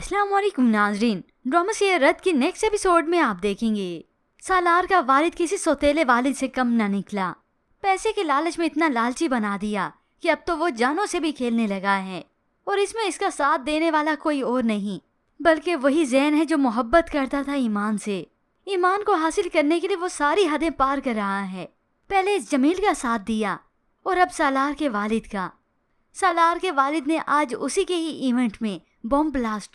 अस्सलाम वालेकुम नाजरीन। ड्रामा से रद के नेक्स्ट एपिसोड में आप देखेंगे सालार का वालिद किसी सौतेले वालिद से कम न निकला। पैसे के लालच में इतना लालची बना दिया कि अब तो वो जानों से भी खेलने लगा है और इसमें इसका साथ देने वाला कोई और नहीं बल्कि वही ज़ैन है जो मोहब्बत करता था ईमान से। ईमान को हासिल करने के लिए वो सारी हदें पार कर रहा है। पहले जमील का साथ दिया और अब सालार के वालिद का। सालार के वालिद ने आज उसी के ही इवेंट में बॉम्ब ब्लास्ट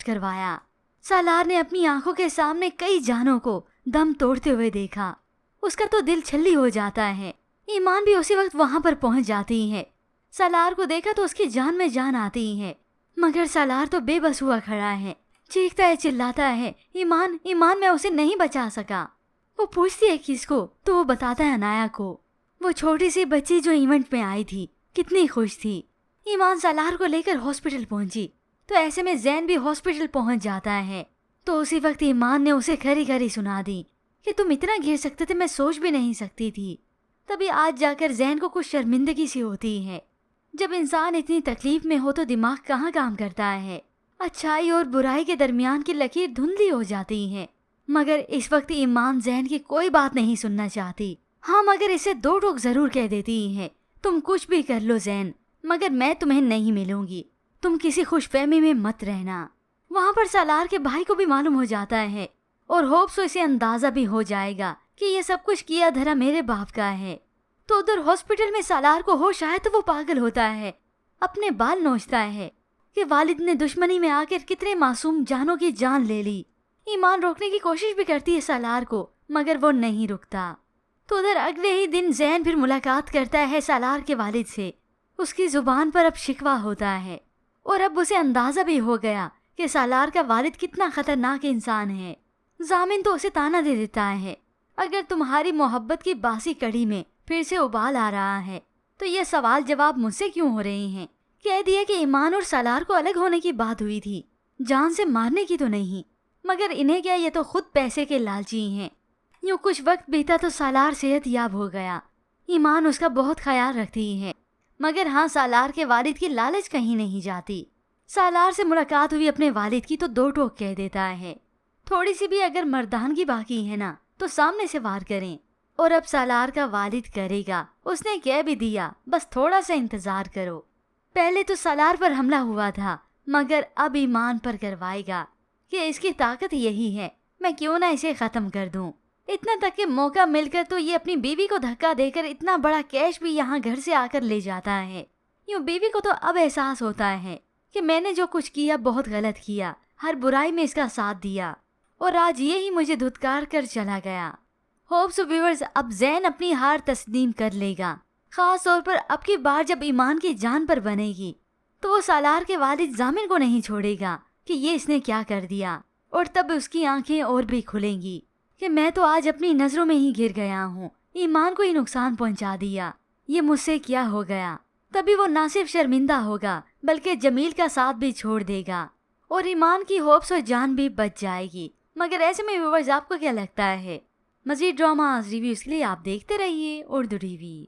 करवाया। सालार ने अपनी आंखों के सामने कई जानों को दम तोड़ते हुए देखा। उसका तो दिल छल्ली हो जाता है। ईमान भी उसी वक्त वहां पर पहुंच जाती है। सालार को देखा तो उसकी जान में जान आती है, मगर सालार तो बेबस हुआ खड़ा है, चीखता है, चिल्लाता है, ईमान ईमान, मैं उसे नहीं बचा सका। वो पूछती है किसको, तो वो बताता है अनाया को, वो छोटी सी बच्ची जो इवेंट में आई थी, कितनी खुश थी। ईमान सालार को लेकर हॉस्पिटल पहुंची तो ऐसे में ज़ैन भी हॉस्पिटल पहुंच जाता है। तो उसी वक्त ईमान ने उसे खरी खरी सुना दी कि तुम इतना गिर सकते थे, मैं सोच भी नहीं सकती थी। तभी आज जाकर ज़ैन को कुछ शर्मिंदगी सी होती है। जब इंसान इतनी तकलीफ में हो तो दिमाग कहाँ काम करता है। अच्छाई और बुराई के दरमियान की लकीर धुंधली हो जाती है। मगर इस वक्त ईमान ज़ैन की कोई बात नहीं सुनना चाहती। हाँ, मगर इसे दो टोक जरूर कह देती है, तुम कुछ भी कर लो ज़ैन, मगर मैं तुम्हें नहीं मिलूंगी, तुम किसी खुशफहमी में मत रहना। वहाँ पर सालार के भाई को भी मालूम हो जाता है और होप्स इसे अंदाजा भी हो जाएगा कि ये सब कुछ किया धरा मेरे बाप का है। तो उधर हॉस्पिटल में सालार को होश आए तो वो पागल होता है, अपने बाल नोचता है कि वालिद ने दुश्मनी में आकर कितने मासूम जानों की जान ले ली। ईमान रोकने की कोशिश भी करती है सालार को, मगर वो नहीं रुकता। तो उधर अगले ही दिन ज़ैन फिर मुलाकात करता है सालार के वालिद से। उसकी जुबान पर अब शिकवा होता है और अब उसे अंदाजा भी हो गया कि सालार का वालिद कितना खतरनाक इंसान है। जामिन तो उसे ताना दे देता है, अगर तुम्हारी मोहब्बत की बासी कड़ी में फिर से उबाल आ रहा है तो ये सवाल जवाब मुझसे क्यों हो रहे हैं। कह दिया कि ईमान और सालार को अलग होने की बात हुई थी, जान से मारने की तो नहीं। मगर इन्हें क्या, ये तो खुद पैसे के लालची हैं। यूँ कुछ वक्त बीता तो सालार सेहत याब हो गया। ईमान उसका बहुत ख्याल रखती है, मगर हाँ, सालार के वालिद की लालच कहीं नहीं जाती। सालार से मुलाकात हुई अपने वालिद की तो दो टोक कह देता है, थोड़ी सी भी अगर मर्दानगी बाकी है ना तो सामने से वार करें। और अब सालार का वालिद करेगा, उसने कह भी दिया, बस थोड़ा सा इंतजार करो। पहले तो सालार पर हमला हुआ था, मगर अब ईमान पर करवाएगा कि इसकी ताकत यही है, मैं क्यों ना इसे खत्म कर दूं। इतना तक कि मौका मिलकर तो ये अपनी बीवी को धक्का देकर इतना बड़ा कैश भी यहाँ घर से आकर ले जाता है। यूँ बीवी को तो अब एहसास होता है कि मैंने जो कुछ किया बहुत गलत किया, हर बुराई में इसका साथ दिया और आज ये ही मुझे धुतकार कर चला गया। होप्स व्यूअर्स, अब ज़ैन अपनी हार तस्लीम कर लेगा, खास तौर पर अब की बार जब ईमान की जान पर बनेगी तो वो सालार के वालिद जामिन को नहीं छोड़ेगा कि ये इसने क्या कर दिया। और तब उसकी आंखें और भी खुलेंगी कि मैं तो आज अपनी नजरों में ही गिर गया हूँ, ईमान को ही नुकसान पहुँचा दिया, ये मुझसे क्या हो गया। तभी वो ना सिर्फ शर्मिंदा होगा बल्कि जमील का साथ भी छोड़ देगा और ईमान की होप्स और जान भी बच जाएगी। मगर ऐसे में व्यूअर्स, आपको क्या लगता है? मज़ीद ड्रामास रिव्यूज़ के लिए आप देखते रहिए उर्दू टीवी।